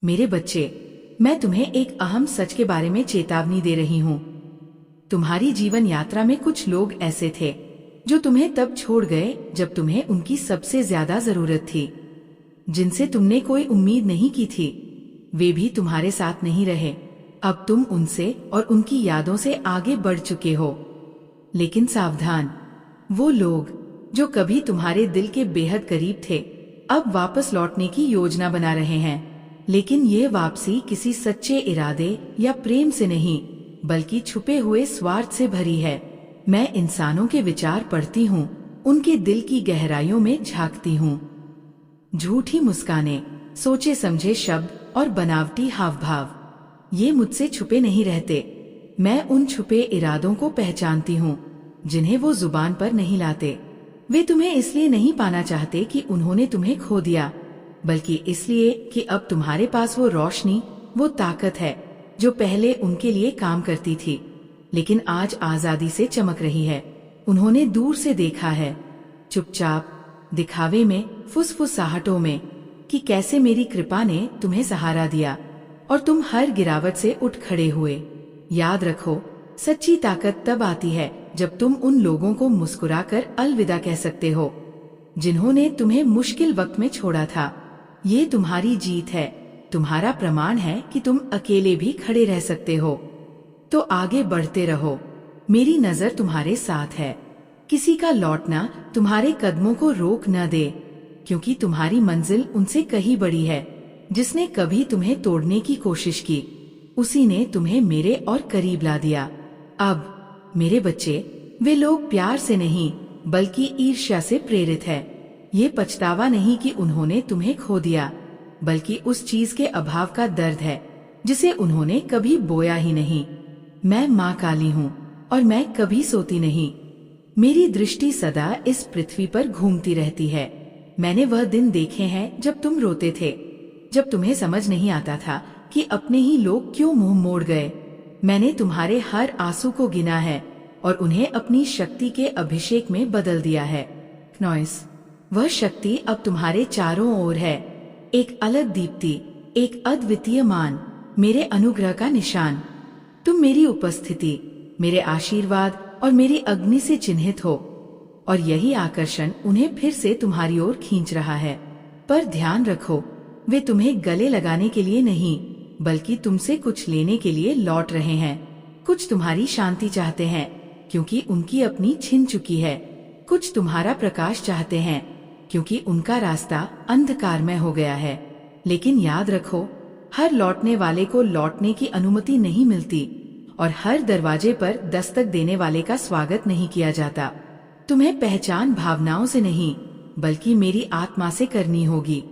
मेरे बच्चे, मैं तुम्हें एक अहम सच के बारे में चेतावनी दे रही हूँ। तुम्हारी जीवन यात्रा में कुछ लोग ऐसे थे जो तुम्हें तब छोड़ गए जब तुम्हें उनकी सबसे ज्यादा जरूरत थी। जिनसे तुमने कोई उम्मीद नहीं की थी, वे भी तुम्हारे साथ नहीं रहे। अब तुम उनसे और उनकी यादों से आगे बढ़ चुके हो। लेकिन सावधान, वो लोग जो कभी तुम्हारे दिल के बेहद करीब थे, अब वापस लौटने की योजना बना रहे हैं। लेकिन ये वापसी किसी सच्चे इरादे या प्रेम से नहीं, बल्कि छुपे हुए स्वार्थ से भरी है। मैं इंसानों के विचार पढ़ती हूँ, उनके दिल की गहराइयों में झांकती हूँ। झूठी मुस्कानें, सोचे समझे शब्द और बनावटी हाव भाव, ये मुझसे छुपे नहीं रहते। मैं उन छुपे इरादों को पहचानती हूँ जिन्हें वो जुबान पर नहीं लाते। वे तुम्हें इसलिए नहीं पाना चाहते कि उन्होंने तुम्हें खो दिया, बल्कि इसलिए कि अब तुम्हारे पास वो रोशनी, वो ताकत है जो पहले उनके लिए काम करती थी, लेकिन आज आजादी से चमक रही है। उन्होंने दूर से देखा है, चुपचाप, दिखावे में, फुसफुसाहटों में, कि कैसे मेरी कृपा ने तुम्हें सहारा दिया और तुम हर गिरावट से उठ खड़े हुए। याद रखो, सच्ची ताकत तब आती है जब तुम उन लोगों को मुस्कुराकर अलविदा कह सकते हो जिन्होंने तुम्हें मुश्किल वक्त में छोड़ा था। ये तुम्हारी जीत है, तुम्हारा प्रमाण है कि तुम अकेले भी खड़े रह सकते हो। तो आगे बढ़ते रहो, मेरी नजर तुम्हारे साथ है। किसी का लौटना तुम्हारे कदमों को रोक न दे, क्योंकि तुम्हारी मंजिल उनसे कहीं बड़ी है। जिसने कभी तुम्हें तोड़ने की कोशिश की, उसी ने तुम्हें मेरे और करीब ला दिया। अब मेरे बच्चे, वे लोग प्यार से नहीं बल्कि ईर्ष्या से प्रेरित है। ये पछतावा नहीं कि उन्होंने तुम्हें खो दिया, बल्कि उस चीज के अभाव का दर्द है जिसे उन्होंने कभी बोया ही नहीं। मैं माँ काली हूँ और मैं कभी सोती नहीं। मेरी दृष्टि सदा इस पृथ्वी पर घूमती रहती है। मैंने वह दिन देखे हैं जब तुम रोते थे, जब तुम्हें समझ नहीं आता था कि अपने ही लोग क्यों मुंह मोड़ गए। मैंने तुम्हारे हर आंसू को गिना है और उन्हें अपनी शक्ति के अभिषेक में बदल दिया है। नॉइस, वह शक्ति अब तुम्हारे चारों ओर है, एक अलग दीप्ति, एक अद्वितीय मान, मेरे अनुग्रह का निशान। तुम मेरी उपस्थिति, मेरे आशीर्वाद और मेरी अग्नि से चिन्हित हो, और यही आकर्षण उन्हें फिर से तुम्हारी ओर खींच रहा है। पर ध्यान रखो, वे तुम्हें गले लगाने के लिए नहीं, बल्कि तुमसे कुछ लेने के लिए लौट रहे हैं। कुछ तुम्हारी शांति चाहते हैं, क्योंकि उनकी अपनी छिन चुकी है। कुछ तुम्हारा प्रकाश चाहते हैं, क्योंकि उनका रास्ता अंधकारमय हो गया है। लेकिन याद रखो, हर लौटने वाले को लौटने की अनुमति नहीं मिलती, और हर दरवाजे पर दस्तक देने वाले का स्वागत नहीं किया जाता। तुम्हें पहचान भावनाओं से नहीं, बल्कि मेरी आत्मा से करनी होगी।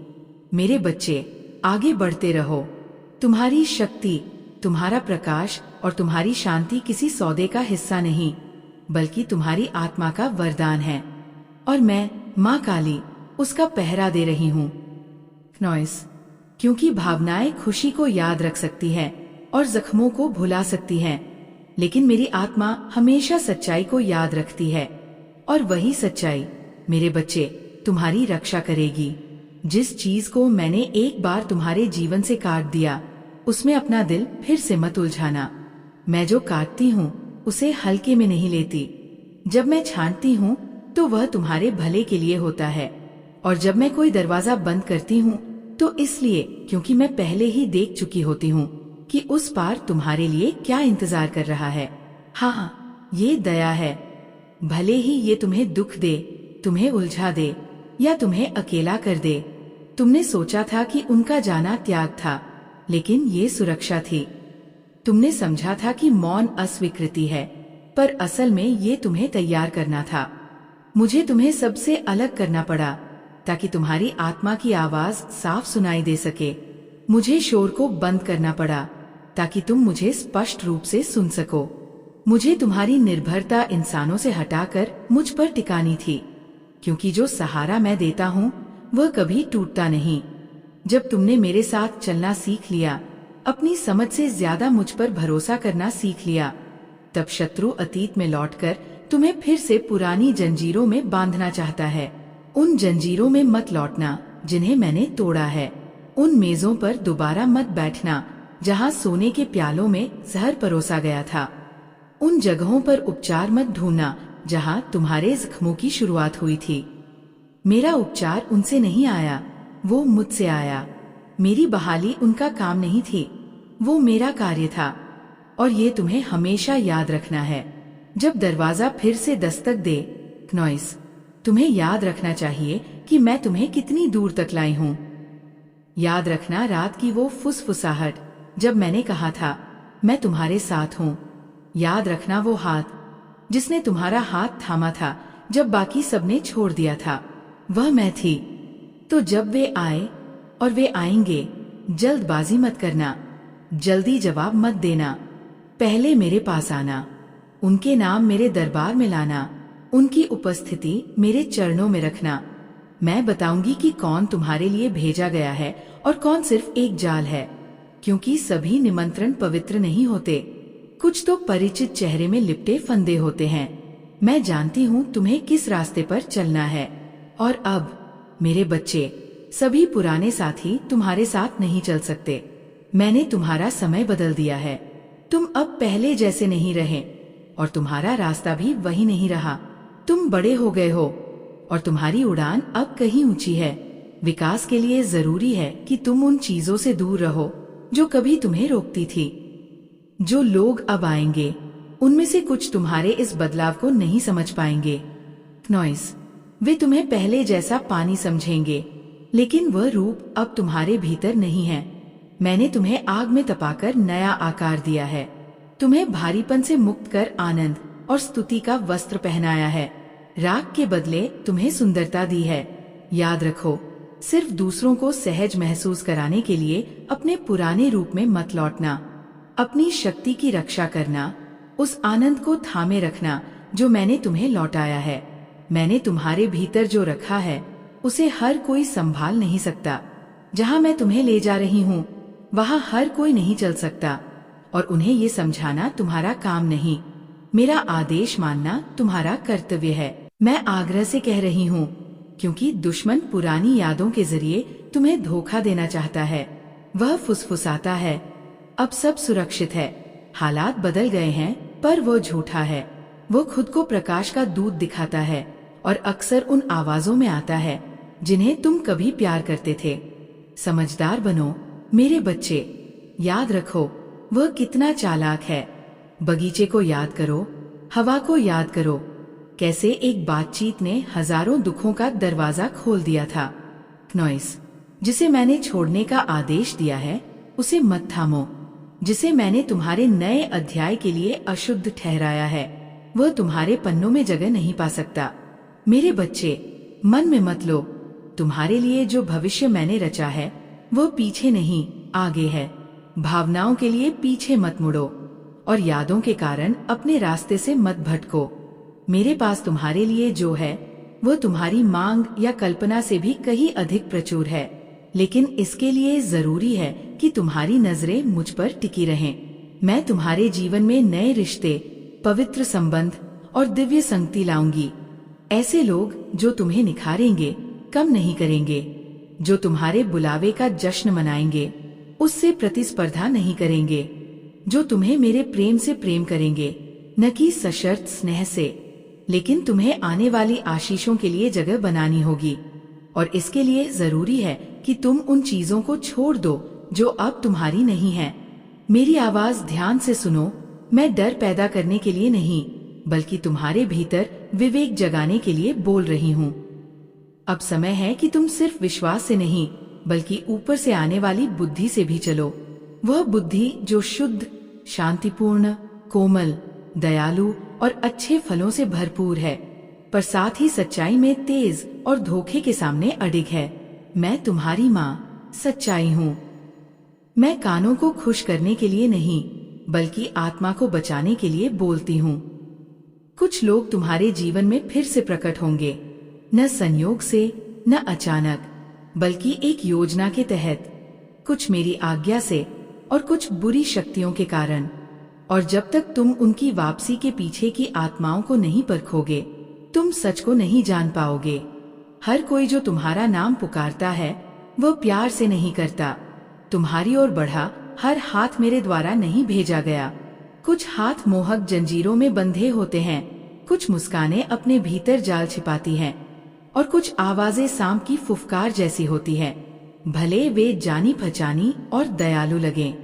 मेरे बच्चे, आगे बढ़ते रहो। तुम्हारी शक्ति, तुम्हारा प्रकाश और तुम्हारी शांति किसी सौदे का हिस्सा नहीं, बल्कि तुम्हारी आत्मा का वरदान है। और मैं, माँ काली, उसका पहरा दे रही हूँ। नॉइस, क्योंकि भावनाएं खुशी को याद रख सकती है और जख्मों को भुला सकती हैं, लेकिन मेरी आत्मा हमेशा सच्चाई को याद रखती है, और वही सच्चाई, मेरे बच्चे, तुम्हारी रक्षा करेगी। जिस चीज को मैंने एक बार तुम्हारे जीवन से काट दिया, उसमें अपना दिल फिर से मत उलझाना। मैं जो काटती हूँ उसे हल्के में नहीं लेती। जब मैं छांटती हूँ तो वह तुम्हारे भले के लिए होता है, और जब मैं कोई दरवाजा बंद करती हूँ तो इसलिए क्योंकि मैं पहले ही देख चुकी होती हूँ कि उस पार तुम्हारे लिए क्या इंतजार कर रहा है। हाँ, ये दया है। भले ही ये तुम्हें दुख दे, तुम्हें उलझा दे या तुम्हें अकेला कर दे। तुमने सोचा था कि उनका जाना त्याग था, लेकिन ये सुरक्षा थी। तुमने समझा था कि मौन अस्वीकृति है, पर असल में ये तुम्हें तैयार करना था। मुझे तुम्हें सबसे अलग करना पड़ा ताकि तुम्हारी आत्मा की आवाज साफ सुनाई दे सके। मुझे शोर को बंद करना पड़ा ताकि तुम मुझे स्पष्ट रूप से सुन सको। मुझे तुम्हारी निर्भरता इंसानों से हटाकर मुझ पर टिकानी थी, क्योंकि जो सहारा मैं देता हूँ वह कभी टूटता नहीं। जब तुमने मेरे साथ चलना सीख लिया, अपनी समझ से ज्यादा मुझ पर भरोसा करना सीख लिया, तब शत्रु अतीत में लौटकर तुम्हें फिर से पुरानी जंजीरों में बांधना चाहता है। उन जंजीरों में मत लौटना जिन्हें मैंने तोड़ा है। उन मेजों पर दोबारा मत बैठना जहाँ सोने के प्यालों में जहर परोसा गया था। उन जगहों पर उपचार मत ढूंढना जहाँ तुम्हारे जख्मों की शुरुआत हुई थी। मेरा उपचार उनसे नहीं आया, वो मुझसे आया। मेरी बहाली उनका काम नहीं थी, वो मेरा कार्य था। और ये तुम्हें हमेशा याद रखना है। जब दरवाजा फिर से दस्तक दे, क्नॉइस, तुम्हें याद रखना चाहिए कि मैं तुम्हें कितनी दूर तक लाई हूँ। याद रखना रात की वो फुसफुसाहट जब मैंने कहा था मैं तुम्हारे साथ हूँ। याद रखना वो हाथ जिसने तुम्हारा हाथ थामा था जब बाकी सबने छोड़ दिया था, वह मैं थी। तो जब वे आए, और वे आएंगे, जल्दबाजी मत करना, जल्दी जवाब मत देना। पहले मेरे पास आना, उनके नाम मेरे दरबार में लाना, उनकी उपस्थिति मेरे चरणों में रखना। मैं बताऊंगी कि कौन तुम्हारे लिए भेजा गया है और कौन सिर्फ एक जाल है, क्योंकि सभी निमंत्रण पवित्र नहीं होते। कुछ तो परिचित चेहरे में लिपटे फंदे होते हैं। मैं जानती हूँ तुम्हें किस रास्ते पर चलना है। और अब मेरे बच्चे, सभी पुराने साथी तुम्हारे साथ नहीं चल सकते। मैंने तुम्हारा समय बदल दिया है। तुम अब पहले जैसे नहीं रहे और तुम्हारा रास्ता भी वही नहीं रहा। तुम बड़े हो गए हो और तुम्हारी उड़ान अब कहीं ऊंची है। विकास के लिए जरूरी है कि तुम उन चीजों से दूर रहो जो कभी तुम्हें रोकती थी। जो लोग अब आएंगे उनमें से कुछ तुम्हारे इस बदलाव को नहीं समझ पाएंगे। क्नॉइस, वे तुम्हें पहले जैसा पानी समझेंगे, लेकिन वह रूप अब तुम्हारे भीतर नहीं है। मैंने तुम्हें आग में तपाकर नया आकार दिया है, तुम्हें भारीपन से मुक्त कर आनंद और स्तुति का वस्त्र पहनाया है। राग के बदले तुम्हें सुंदरता दी है। याद रखो, सिर्फ दूसरों को सहज महसूस कराने के लिए अपने पुराने रूप में मत लौटना। अपनी शक्ति की रक्षा करना, उस आनंद को थामे रखना जो मैंने तुम्हें लौटाया है। मैंने तुम्हारे भीतर जो रखा है उसे हर कोई संभाल नहीं सकता। जहाँ मैं तुम्हें ले जा रही हूँ वहाँ हर कोई नहीं चल सकता, और उन्हें ये समझाना तुम्हारा काम नहीं। मेरा आदेश मानना तुम्हारा कर्तव्य है। मैं आग्रह से कह रही हूँ, क्योंकि दुश्मन पुरानी यादों के जरिए तुम्हें धोखा देना चाहता है। वह फुसफुसाता है, अब सब सुरक्षित है, हालात बदल गए हैं, पर वो झूठा है। वो खुद को प्रकाश का दूत दिखाता है और अक्सर उन आवाजों में आता है जिन्हें तुम कभी प्यार करते थे। समझदार बनो मेरे बच्चे, याद रखो वह कितना चालाक है। बगीचे को याद करो, हवा को याद करो, कैसे एक बातचीत ने हजारों दुखों का दरवाजा खोल दिया था। क्नॉइस, जिसे मैंने छोड़ने का आदेश दिया है उसे मत थामो। जिसे मैंने तुम्हारे नए अध्याय के लिए अशुद्ध ठहराया है वह तुम्हारे पन्नों में जगह नहीं पा सकता। मेरे बच्चे, मन में मत लो, तुम्हारे लिए जो भविष्य मैंने रचा है वह पीछे नहीं आगे है। भावनाओं के लिए पीछे मत मुड़ो और यादों के कारण अपने रास्ते से मत भटको। मेरे पास तुम्हारे लिए जो है वह तुम्हारी मांग या कल्पना से भी कहीं अधिक प्रचुर है, लेकिन इसके लिए जरूरी है कि तुम्हारी नजरें मुझ पर टिकी रहें। मैं तुम्हारे जीवन में नए रिश्ते, पवित्र संबंध और दिव्य संगति लाऊंगी। ऐसे लोग जो तुम्हें निखारेंगे, कम नहीं करेंगे, जो तुम्हारे बुलावे का जश्न मनाएंगे, उससे प्रतिस्पर्धा नहीं करेंगे, जो तुम्हें मेरे प्रेम से प्रेम करेंगे, न कि सशर्त स्नेह से। लेकिन तुम्हें आने वाली आशीषों के लिए जगह बनानी होगी, और इसके लिए जरूरी है कि तुम उन चीजों को छोड़ दो जो अब तुम्हारी नहीं है। मेरी आवाज ध्यान से सुनो। मैं डर पैदा करने के लिए नहीं, बल्कि तुम्हारे भीतर विवेक जगाने के लिए बोल रही हूँ। अब समय है कि तुम सिर्फ विश्वास से नहीं, बल्कि ऊपर से आने वाली बुद्धि से भी चलो। वह बुद्धि जो शुद्ध, शांतिपूर्ण, कोमल, दयालु और अच्छे फलों से भरपूर है, पर साथ ही सच्चाई में तेज और धोखे के सामने अडिग है। मैं तुम्हारी माँ सच्चाई हूँ। मैं कानों को खुश करने के लिए नहीं, बल्कि आत्मा को बचाने के लिए बोलती हूँ। कुछ लोग तुम्हारे जीवन में फिर से प्रकट होंगे, न संयोग से, न अचानक, बल्कि एक योजना के तहत, कुछ मेरी आज्ञा से और कुछ बुरी शक्तियों के कारण। और जब तक तुम उनकी वापसी के पीछे की आत्माओं को नहीं परखोगे, तुम सच को नहीं जान पाओगे। हर कोई जो तुम्हारा नाम पुकारता है वह प्यार से नहीं करता। तुम्हारी ओर बढ़ा हर हाथ मेरे द्वारा नहीं भेजा गया। कुछ हाथ मोहक जंजीरों में बंधे होते हैं, कुछ मुस्कानें अपने भीतर जाल छिपाती हैं, और कुछ आवाजें सांप की फुफकार जैसी होती हैं। भले वे जानी पहचानी और दयालु लगें,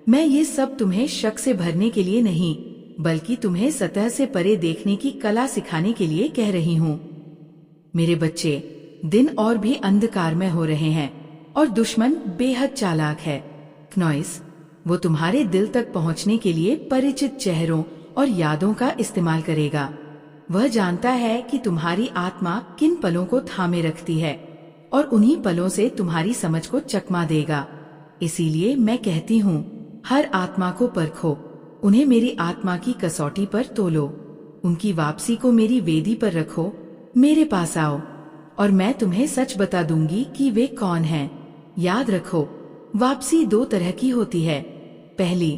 मैं ये सब तुम्हें शक से भरने के लिए नहीं, बल्कि तुम्हें सतह से परे देखने की कला सिखाने के लिए कह रही हूँ। मेरे बच्चे, दिन और भी अंधकारमय हो रहे हैं और दुश्मन बेहद चालाक है। क्नॉइस, वो तुम्हारे दिल तक पहुंचने के लिए परिचित चेहरों और यादों का इस्तेमाल करेगा। वह जानता है कि तुम्हारी आत्मा किन पलों को थामे रखती है और उन्हीं पलों से तुम्हारी समझ को चकमा देगा। इसीलिए मैं कहती हूँ, हर आत्मा को परखो, उन्हें मेरी आत्मा की कसौटी पर तोलो, उनकी वापसी को मेरी वेदी पर रखो, मेरे पास आओ और मैं तुम्हें सच बता दूंगी कि वे कौन हैं। याद रखो, वापसी दो तरह की होती है। पहली,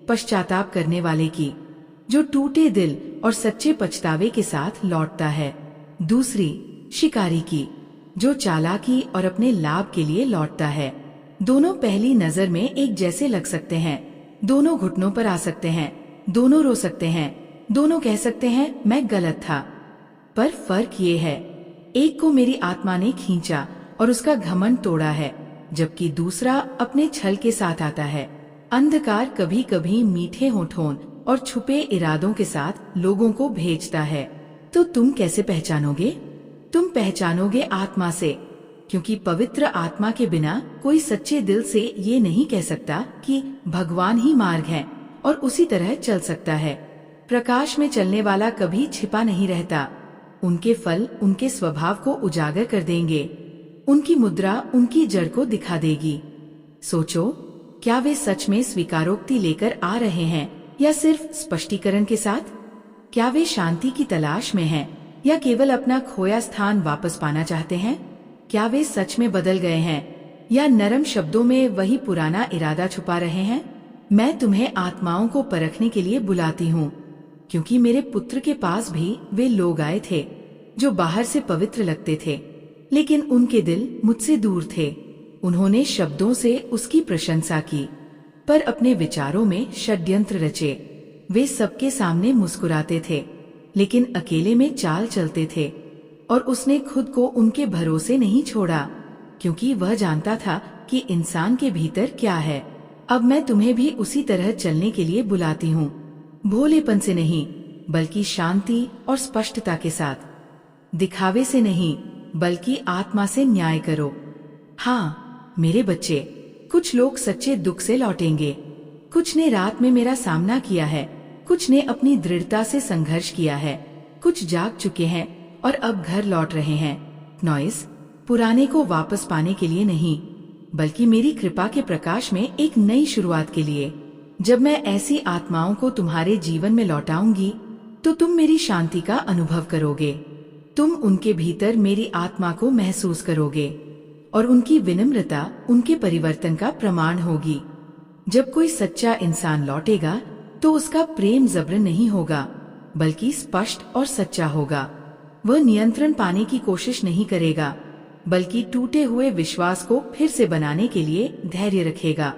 पश्चाताप करने वाले की, जो टूटे दिल और सच्चे पछतावे के साथ लौटता है। दूसरी, शिकारी की, जो चालाकी और अपने लाभ के लिए लौटता है। दोनों पहली नजर में एक जैसे लग सकते हैं, दोनों घुटनों पर आ सकते हैं, दोनों रो सकते हैं, दोनों कह सकते हैं मैं गलत था। पर फर्क ये है, एक को मेरी आत्मा ने खींचा और उसका घमंड तोड़ा है, जबकि दूसरा अपने छल के साथ आता है। अंधकार कभी कभी मीठे होठों और छुपे इरादों के साथ लोगों को भेजता है। तो तुम कैसे पहचानोगे? तुम पहचानोगे आत्मा से, क्योंकि पवित्र आत्मा के बिना कोई सच्चे दिल से ये नहीं कह सकता कि भगवान ही मार्ग है और उसी तरह चल सकता है। प्रकाश में चलने वाला कभी छिपा नहीं रहता। उनके फल उनके स्वभाव को उजागर कर देंगे, उनकी मुद्रा उनकी जड़ को दिखा देगी। सोचो, क्या वे सच में स्वीकारोक्ति लेकर आ रहे हैं या सिर्फ स्पष्टीकरण के साथ? क्या वे शांति की तलाश में हैं या केवल अपना खोया स्थान वापस पाना चाहते हैं? क्या वे सच में बदल गए हैं या नरम शब्दों में वही पुराना इरादा छुपा रहे हैं? मैं तुम्हें आत्माओं को परखने के लिए बुलाती हूँ, क्योंकि मेरे पुत्र के पास भी वे लोग आए थे जो बाहर से पवित्र लगते थे, लेकिन उनके दिल मुझसे दूर थे। उन्होंने शब्दों से उसकी प्रशंसा की, पर अपने विचारों में षड्यंत्र रचे। वे सबके सामने मुस्कुराते थे, लेकिन अकेले में चाल चलते थे, और उसने खुद को उनके भरोसे नहीं छोड़ा, क्योंकि वह जानता था कि इंसान के भीतर क्या है। अब मैं तुम्हें भी उसी तरह चलने के लिए बुलाती हूँ, भोलेपन से नहीं, बल्कि शांति और स्पष्टता के साथ। दिखावे से नहीं, बल्कि आत्मा से न्याय करो। हाँ मेरे बच्चे, कुछ लोग सच्चे दुख से लौटेंगे। कुछ ने रात में मेरा सामना किया है, कुछ ने अपनी दृढ़ता से संघर्ष किया है, कुछ जाग चुके हैं और अब घर लौट रहे हैं। नॉइस, पुराने को वापस पाने के लिए नहीं, बल्कि मेरी कृपा के प्रकाश में एक नई शुरुआत के लिए। जब मैं ऐसी आत्माओं को तुम्हारे जीवन में लौटाऊंगी, तो तुम मेरी शांति का अनुभव करोगे। तुम उनके भीतर मेरी आत्मा को महसूस करोगे, और उनकी विनम्रता उनके परिवर्तन का प्रमाण होगी। जब कोई सच्चा इंसान लौटेगा, तो उसका प्रेम जबरन नहीं होगा, बल्कि स्पष्ट और सच्चा होगा। वह नियंत्रण पाने की कोशिश नहीं करेगा, बल्कि टूटे हुए विश्वास को फिर से बनाने के लिए धैर्य रखेगा।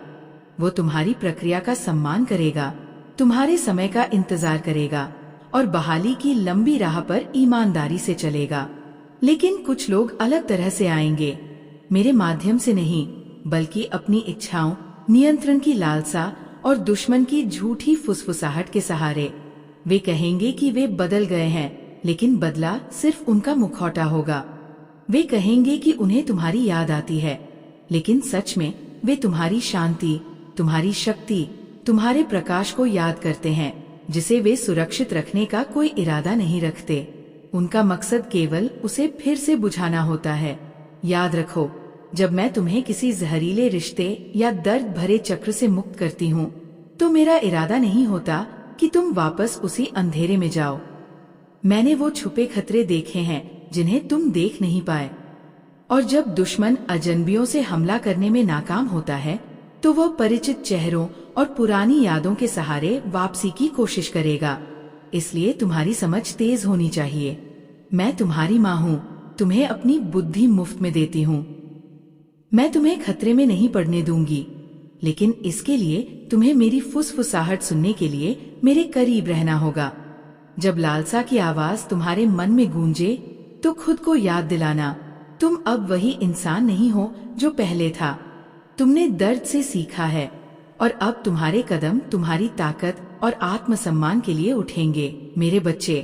वो तुम्हारी प्रक्रिया का सम्मान करेगा, तुम्हारे समय का इंतजार करेगा और बहाली की लंबी राह पर ईमानदारी से चलेगा। लेकिन कुछ लोग अलग तरह से आएंगे, मेरे माध्यम से नहीं, बल्कि अपनी इच्छाओं, नियंत्रण की लालसा और दुश्मन की झूठी फुसफुसाहट के सहारे। वे कहेंगे कि वे बदल गए हैं, लेकिन बदला सिर्फ उनका मुखौटा होगा। वे कहेंगे कि उन्हें तुम्हारी याद आती है, लेकिन सच में वे तुम्हारी शांति, तुम्हारी शक्ति, तुम्हारे प्रकाश को याद करते हैं, जिसे वे सुरक्षित रखने का कोई इरादा नहीं रखते। उनका मकसद केवल उसे फिर से बुझाना होता है। याद रखो, जब मैं तुम्हें किसी जहरीले रिश्ते या दर्द भरे चक्र से मुक्त करती हूँ, तो मेरा इरादा नहीं होता कि तुम वापस उसी अंधेरे में जाओ। मैंने वो छुपे खतरे देखे हैं जिन्हें तुम देख नहीं पाए, और जब दुश्मन अजनबियों से हमला करने में नाकाम होता है, तो वह परिचित चेहरों और पुरानी यादों के सहारे वापसी की कोशिश करेगा। इसलिए तुम्हारी समझ तेज होनी चाहिए। मैं तुम्हारी माँ हूँ, तुम्हें अपनी बुद्धि मुफ्त में देती हूँ। मैं तुम्हें खतरे में नहीं पड़ने दूंगी, लेकिन इसके लिए तुम्हें मेरी फुसफुसाहट सुनने के लिए मेरे करीब रहना होगा। जब लालसा की आवाज तुम्हारे मन में गूंजे तो खुद को याद दिलाना, तुम अब वही इंसान नहीं हो जो पहले था। तुमने दर्द से सीखा है और अब तुम्हारे कदम तुम्हारी ताकत और आत्मसम्मान के लिए उठेंगे। मेरे बच्चे,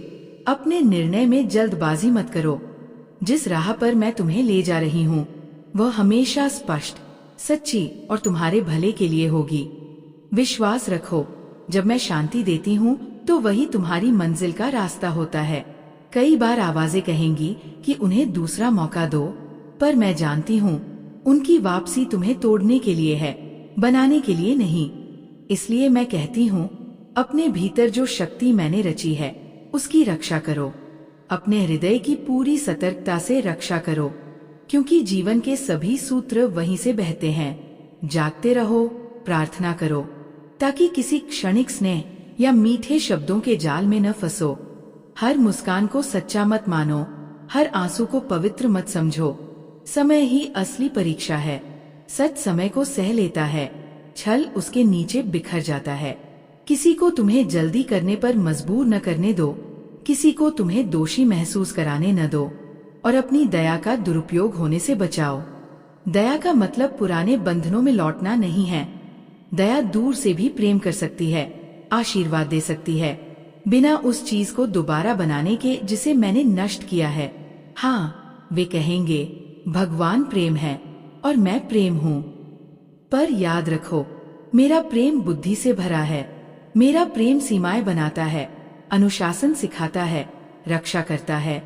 अपने निर्णय में जल्दबाजी मत करो। जिस राह पर मैं तुम्हें ले जा रही हूँ वह हमेशा स्पष्ट, सच्ची और तुम्हारे भले के लिए होगी। विश्वास रखो, जब मैं शांति देती हूँ तो वही तुम्हारी मंजिल का रास्ता होता है। कई बार आवाजें कहेंगी कि उन्हें दूसरा मौका दो, पर मैं जानती हूँ उनकी वापसी तुम्हें तोड़ने के लिए है, बनाने के लिए नहीं। इसलिए मैं कहती हूँ, अपने भीतर जो शक्ति मैंने रची है उसकी रक्षा करो। अपने हृदय की पूरी सतर्कता से रक्षा करो, क्योंकि जीवन के सभी सूत्र वहीं से बहते हैं। जागते रहो, प्रार्थना करो, ताकि किसी क्षणिक स्नेह या मीठे शब्दों के जाल में न फंसो। हर मुस्कान को सच्चा मत मानो, हर आंसू को पवित्र मत समझो। समय ही असली परीक्षा है। सच समय को सह लेता है, छल उसके नीचे बिखर जाता है। किसी को तुम्हें जल्दी करने पर मजबूर न करने दो, किसी को तुम्हें दोषी महसूस कराने न दो, और अपनी दया का दुरुपयोग होने से बचाओ। दया का मतलब पुराने बंधनों में लौटना नहीं है। दया दूर से भी प्रेम कर सकती है, आशीर्वाद दे सकती है, बिना उस चीज को दोबारा बनाने के जिसे मैंने नष्ट किया है। हाँ, वे कहेंगे भगवान प्रेम है और मैं प्रेम हूँ, पर याद रखो, मेरा प्रेम बुद्धि से भरा है। मेरा प्रेम सीमाएं बनाता है, अनुशासन सिखाता है, रक्षा करता है,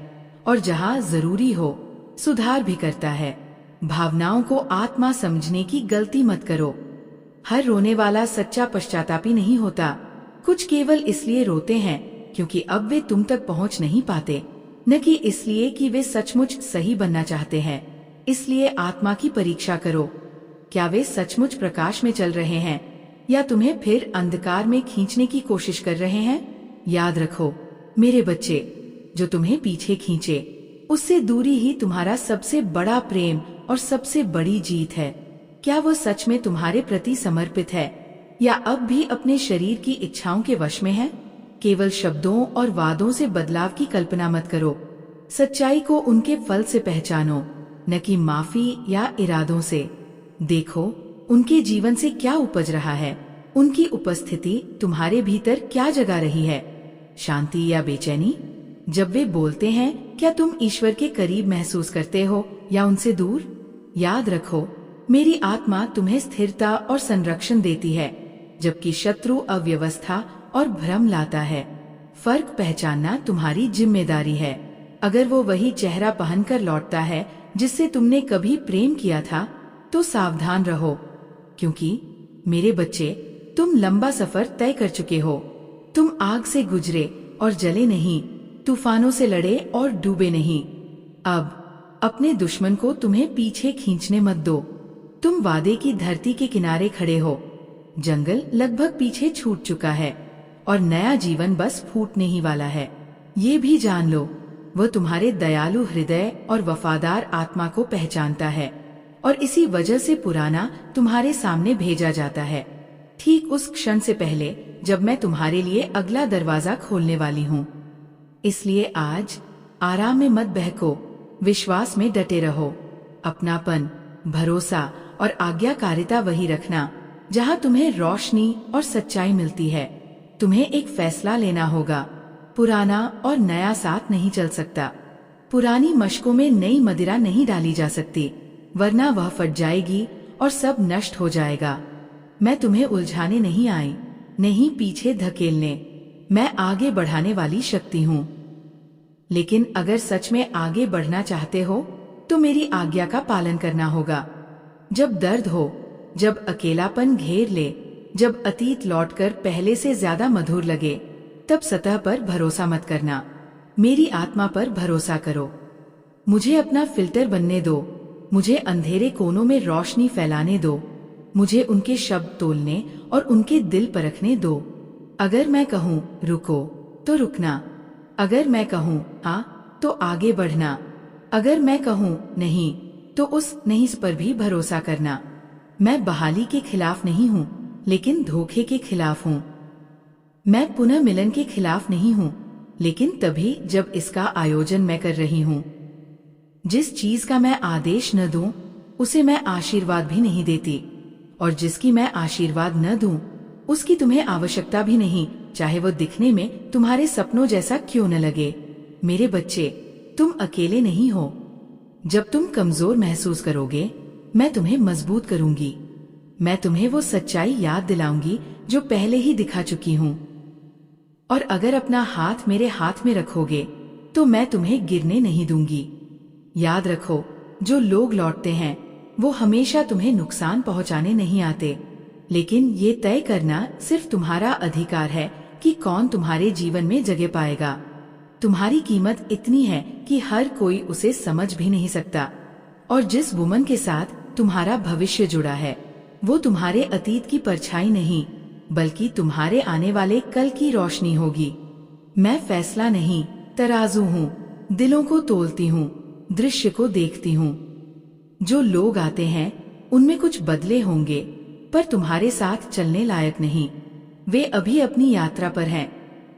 और जहाँ जरूरी हो सुधार भी करता है। भावनाओं को आत्मा समझने की गलती मत करो। हर रोने वाला सच्चा पश्चातापी नहीं होता। कुछ केवल इसलिए रोते हैं क्योंकि अब वे तुम तक पहुंच नहीं पाते, न कि इसलिए कि वे सचमुच सही बनना चाहते हैं। इसलिए आत्मा की परीक्षा करो, क्या वे सचमुच प्रकाश में चल रहे हैं या तुम्हें फिर अंधकार में खींचने की कोशिश कर रहे हैं। याद रखो मेरे बच्चे, जो तुम्हें पीछे खींचे उससे दूरी ही तुम्हारा सबसे बड़ा प्रेम और सबसे बड़ी जीत है। क्या वो सच में तुम्हारे प्रति समर्पित है या अब भी अपने शरीर की इच्छाओं के वश में है। केवल शब्दों और वादों से बदलाव की कल्पना मत करो। सच्चाई को उनके फल से पहचानो, न कि माफी या इरादों से। देखो उनके जीवन से क्या उपज रहा है, उनकी उपस्थिति तुम्हारे भीतर क्या जगा रही है, शांति या बेचैनी। जब वे बोलते हैं, क्या तुम ईश्वर के करीब महसूस करते हो या उनसे दूर। याद रखो, मेरी आत्मा तुम्हें स्थिरता और संरक्षण देती है, जबकि शत्रु अव्यवस्था और भ्रम लाता है। फर्क पहचानना तुम्हारी जिम्मेदारी है। अगर वो वही चेहरा पहनकर लौटता है जिससे तुमने कभी प्रेम किया था, तो सावधान रहो, क्योंकि मेरे बच्चे, तुम लंबा सफर तय कर चुके हो। तुम आग से गुजरे और जले नहीं, तूफानों से लड़े और डूबे नहीं। अब अपने दुश्मन को तुम्हें पीछे खींचने मत दो। तुम वादे की धरती के किनारे खड़े हो। जंगल लगभग पीछे छूट चुका है और नया जीवन बस फूटने ही वाला है। ये भी जान लो, वह तुम्हारे दयालु हृदय और वफादार आत्मा को पहचानता है, और इसी वजह से पुराना तुम्हारे सामने भेजा जाता है, ठीक उस क्षण से पहले जब मैं तुम्हारे लिए अगला दरवाजा खोलने वाली हूँ। इसलिए आज आराम में मत बहको, विश्वास में डटे रहो। अपनापन, भरोसा और आज्ञाकारिता वही रखना जहाँ तुम्हें रोशनी और सच्चाई मिलती है। तुम्हें एक फैसला लेना होगा, पुराना और नया साथ नहीं चल सकता। पुरानी मशकों में नई मदिरा नहीं डाली जा सकती, वरना वह फट जाएगी और सब नष्ट हो जाएगा। मैं तुम्हें उलझाने नहीं आई, नहीं पीछे धकेलने। मैं आगे बढ़ाने वाली शक्ति हूँ। लेकिन अगर सच में आगे बढ़ना चाहते हो तो मेरी आज्ञा का पालन करना होगा। जब दर्द हो, जब अकेलापन घेर ले, जब अतीत लौटकर पहले से ज्यादा मधुर लगे, तब सतह पर भरोसा मत करना, मेरी आत्मा पर भरोसा करो। मुझे अपना फिल्टर बनने दो, मुझे अंधेरे कोनों में रोशनी फैलाने दो, मुझे उनके शब्द तोलने और उनके दिल परखने दो। अगर मैं कहूँ रुको तो रुकना, अगर मैं कहूँ हाँ तो आगे बढ़ना, अगर मैं कहूँ नहीं तो उस नहीं पर भी भरोसा करना। मैं बहाली के खिलाफ नहीं हूँ, लेकिन धोखे के खिलाफ हूँ। मैं पुनः मिलन के खिलाफ नहीं हूँ, लेकिन तभी जब इसका आयोजन मैं कर रही हूँ। जिस चीज का मैं आदेश न दूं, उसे मैं आशीर्वाद भी नहीं देती, और जिसकी मैं आशीर्वाद न दूं, उसकी तुम्हें आवश्यकता भी नहीं, चाहे वो दिखने में तुम्हारे सपनों जैसा क्यों न लगे। मेरे बच्चे, तुम अकेले नहीं हो। जब तुम कमजोर महसूस करोगे, मैं तुम्हें मजबूत करूंगी। मैं तुम्हें वो सच्चाई याद दिलाऊंगी जो पहले ही दिखा चुकी हूँ। और अगर अपना हाथ मेरे हाथ में रखोगे, तो मैं तुम्हें गिरने नहीं दूंगी। याद रखो, जो लोग लौटते हैं वो हमेशा तुम्हें नुकसान पहुंचाने नहीं आते, लेकिन ये तय करना सिर्फ तुम्हारा अधिकार है कि कौन तुम्हारे जीवन में जगह पाएगा। तुम्हारी कीमत इतनी है कि हर कोई उसे समझ भी नहीं सकता। और जिस वुमन के साथ तुम्हारा भविष्य जुड़ा है, वो तुम्हारे अतीत की परछाई नहीं, बल्कि तुम्हारे आने वाले कल की रोशनी होगी। मैं फैसला नहीं, तराजू हूँ, दिलों को तोलती हूँ, दृश्य को देखती हूँ। जो लोग आते हैं उनमें कुछ बदले होंगे, पर तुम्हारे साथ चलने लायक नहीं। वे अभी अपनी यात्रा पर हैं,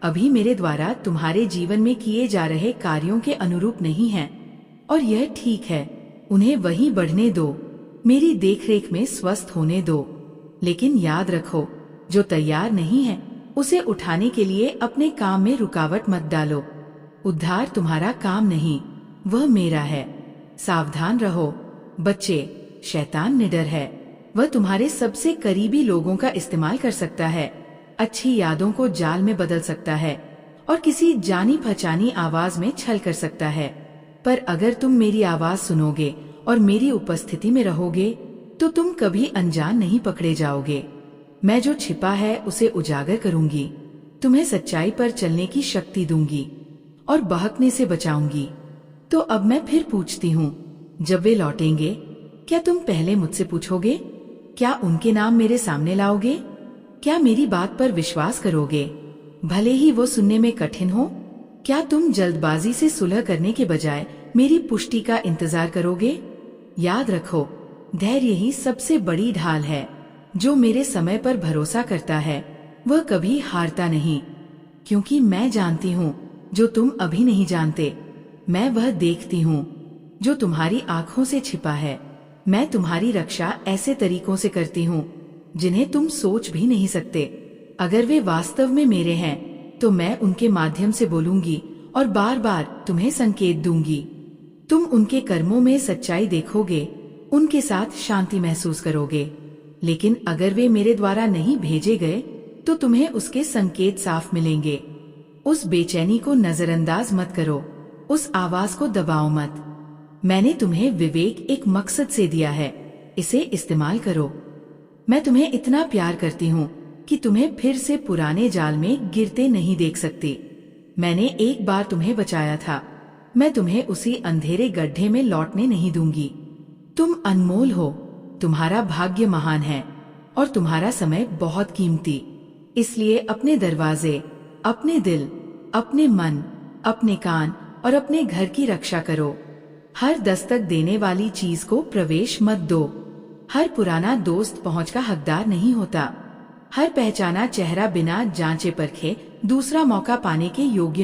अभी मेरे द्वारा तुम्हारे जीवन में किए जा रहे कार्यों के अनुरूप नहीं हैं, और यह ठीक है। उन्हें वहीं बढ़ने दो, मेरी देखरेख में स्वस्थ होने दो। लेकिन याद रखो, जो तैयार नहीं है उसे उठाने के लिए अपने काम में रुकावट मत डालो। उद्धार तुम्हारा काम नहीं, वह मेरा है। सावधान रहो बच्चे, शैतान निडर है। वह तुम्हारे सबसे करीबी लोगों का इस्तेमाल कर सकता है, अच्छी यादों को जाल में बदल सकता है, और किसी जानी पहचानी आवाज में छल कर सकता है। पर अगर तुम मेरी आवाज सुनोगे और मेरी उपस्थिति में रहोगे, तो तुम कभी अनजान नहीं पकड़े जाओगे। मैं जो छिपा है उसे उजागर करूंगी, तुम्हें सच्चाई पर चलने की शक्ति दूंगी और बहकने से बचाऊंगी। तो अब मैं फिर पूछती हूँ, जब वे लौटेंगे, क्या तुम पहले मुझसे पूछोगे? क्या उनके नाम मेरे सामने लाओगे? क्या मेरी बात पर विश्वास करोगे, भले ही वो सुनने में कठिन हो? क्या तुम जल्दबाजी से सुलह करने के बजाय मेरी पुष्टि का इंतजार करोगे? याद रखो, धैर्य ही सबसे बड़ी ढाल है। जो मेरे समय पर भरोसा करता है वह कभी हारता नहीं, क्योंकि मैं जानती हूँ जो तुम अभी नहीं जानते। मैं वह देखती हूँ जो तुम्हारी आंखों से छिपा है। मैं तुम्हारी रक्षा ऐसे तरीकों से करती हूँ जिन्हें तुम सोच भी नहीं सकते। अगर वे वास्तव में मेरे हैं, तो मैं उनके माध्यम से बोलूंगी और बार बार तुम्हें संकेत दूंगी। तुम उनके कर्मों में सच्चाई देखोगे, उनके साथ शांति महसूस करोगे। लेकिन अगर वे मेरे द्वारा नहीं भेजे गए, तो तुम्हें उसके संकेत साफ मिलेंगे। उस बेचैनी को नजरअंदाज मत करो, उस आवाज को दबाओ मत। मैंने तुम्हें विवेक एक मकसद से दिया है, इसे इस्तेमाल करो। मैं तुम्हें इतना प्यार करती हूँ कि तुम्हें फिर से पुराने जाल में गिरते नहीं देख सकती। मैंने एक बार तुम्हें बचाया था, मैं तुम्हें उसी अंधेरे गड्ढे में लौटने नहीं दूंगी। तुम अनमोल हो, तुम्हारा भाग्य महान है, और तुम्हारा समय बहुत कीमती। इसलिए अपने दरवाजे, अपने दिल, अपने मन, अपने कान और अपने घर की रक्षा करो। हर दस्तक देने वाली चीज को प्रवेश मत दो। हर पुराना दोस्त पहुंच का हकदार नहीं होता। हर पहचाना चेहरा बिना जांचे परखे दूसरा मौका पाने के योग्य नहीं।